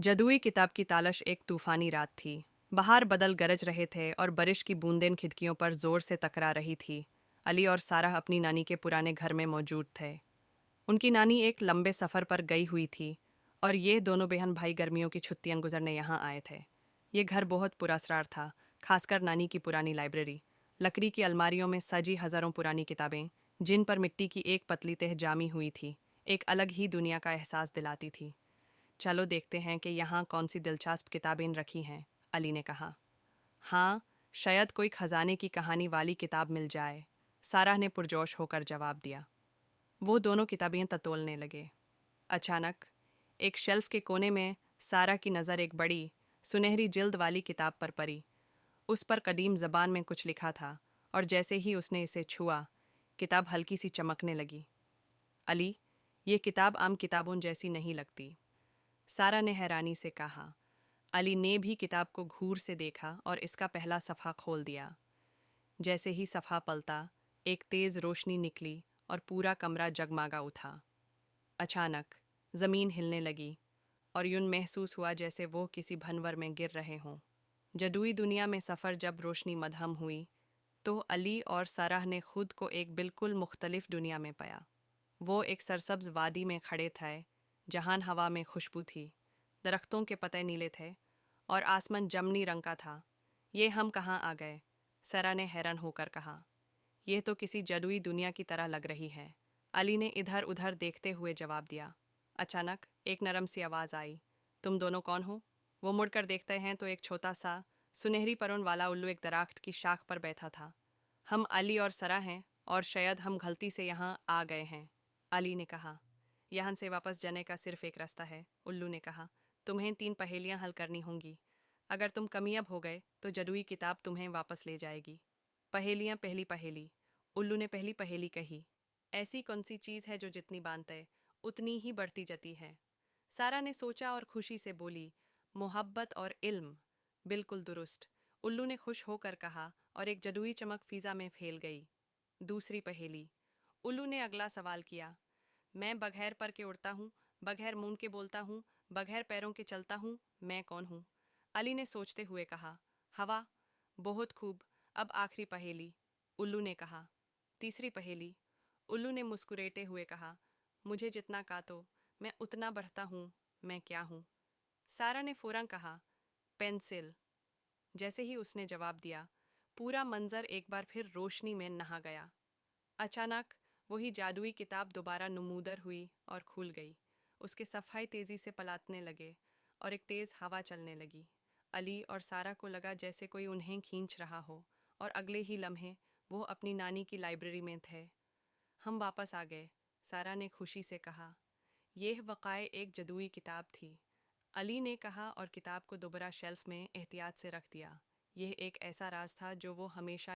जदुई किताब की तालाश एक तूफानी रात थी। बाहर बदल गरज रहे थे और बारिश की बूंदें खिड़कियों पर जोर से टकरा रही थी। अली और सारा अपनी नानी के पुराने घर में मौजूद थे। उनकी नानी एक लंबे सफ़र पर गई हुई थी और ये दोनों बहन भाई गर्मियों की छुट्टियां गुजरने यहाँ आए थे। ये घर बहुत पुरासरार था, खासकर नानी की पुरानी लाइब्रेरी। लकड़ी की अलमारियों में सजी हज़ारों पुरानी किताबें, जिन पर मिट्टी की एक पतली तह जामी हुई थी, एक अलग ही दुनिया का एहसास दिलाती थी। चलो देखते हैं कि यहाँ कौन सी दिलचस्प किताबें रखी हैं, अली ने कहा। हाँ, शायद कोई खजाने की कहानी वाली किताब मिल जाए, सारा ने पुरजोश होकर जवाब दिया। वो दोनों किताबें टटोलने लगे। अचानक एक शेल्फ के कोने में सारा की नज़र एक बड़ी सुनहरी जिल्द वाली किताब पर पड़ी। उस पर कदीम ज़बान में कुछ लिखा था और जैसे ही उसने इसे छुआ, किताब हल्की सी चमकने लगी। अली, ये किताब आम किताबों जैसी नहीं लगती, सारा ने हैरानी से कहा। अली ने भी किताब को घूर से देखा और इसका पहला सफ़ा खोल दिया। जैसे ही सफ़ा पलटा, एक तेज़ रोशनी निकली और पूरा कमरा जगमगा उठा। अचानक ज़मीन हिलने लगी और यूं महसूस हुआ जैसे वो किसी भंवर में गिर रहे हों। जदुई दुनिया में सफ़र जब रोशनी मद्धम हुई, तो अली और साराह ने खुद को एक बिल्कुल मुख्तलिफ दुनिया में पाया। वो एक सरसब्ज वादी में खड़े थे, जहाँ हवा में खुशबू थी, दरख्तों के पत्ते नीले थे और आसमान जमनी रंग का था। ये हम कहाँ आ गए? सारा ने हैरान होकर कहा। यह तो किसी जादुई दुनिया की तरह लग रही है, अली ने इधर उधर देखते हुए जवाब दिया। अचानक एक नरम सी आवाज़ आई। तुम दोनों कौन हो? वो मुड़कर देखते हैं तो एक छोटा सा सुनहरी परों वाला उल्लू एक दरख्त की शाख पर बैठा था। हम अली और सरा हैं और शायद हम गलती से यहाँ आ गए हैं, अली ने कहा। यहाँ से वापस जाने का सिर्फ एक रास्ता है, उल्लू ने कहा। तुम्हें 3 पहेलियाँ हल करनी होंगी। अगर तुम कामयाब हो गए तो जादुई किताब तुम्हें वापस ले जाएगी। पहेलियाँ। पहली पहेली, उल्लू ने पहली पहेली कही। ऐसी कौन सी चीज़ है जो जितनी बांधते उतनी ही बढ़ती जाती है? सारा ने सोचा और खुशी से बोली, मोहब्बत और इल्म। बिल्कुल दुरुस्त, उल्लू ने खुश होकर कहा और एक जादुई चमक फिजा में फैल गई। दूसरी पहेली, उल्लू ने अगला सवाल किया। मैं बगैर पर के उड़ता हूँ, बगैर मुंह के बोलता हूँ, बगैर पैरों के चलता हूँ, मैं कौन हूँ? अली ने सोचते हुए कहा, हवा। बहुत खूब, अब आखिरी पहेली, उल्लू ने कहा। तीसरी पहेली, उल्लू ने मुस्कुराते हुए कहा, मुझे जितना काटो मैं उतना बढ़ता हूँ, मैं क्या हूँ? सारा ने फौरन कहा, पेंसिल। जैसे ही उसने जवाब दिया, पूरा मंजर एक बार फिर रोशनी में नहा गया। अचानक वही जादुई किताब दोबारा नमूदर हुई और खुल गई। उसके सफ़ाई तेज़ी से पलटने लगे और एक तेज़ हवा चलने लगी। अली और सारा को लगा जैसे कोई उन्हें खींच रहा हो और अगले ही लम्हे वो अपनी नानी की लाइब्रेरी में थे। हम वापस आ गए, सारा ने खुशी से कहा। यह वक़ाए एक जादुई किताब थी, अली ने कहा और किताब को दोबारा शेल्फ में एहतियात से रख दिया। यह एक ऐसा राज था जो वो हमेशा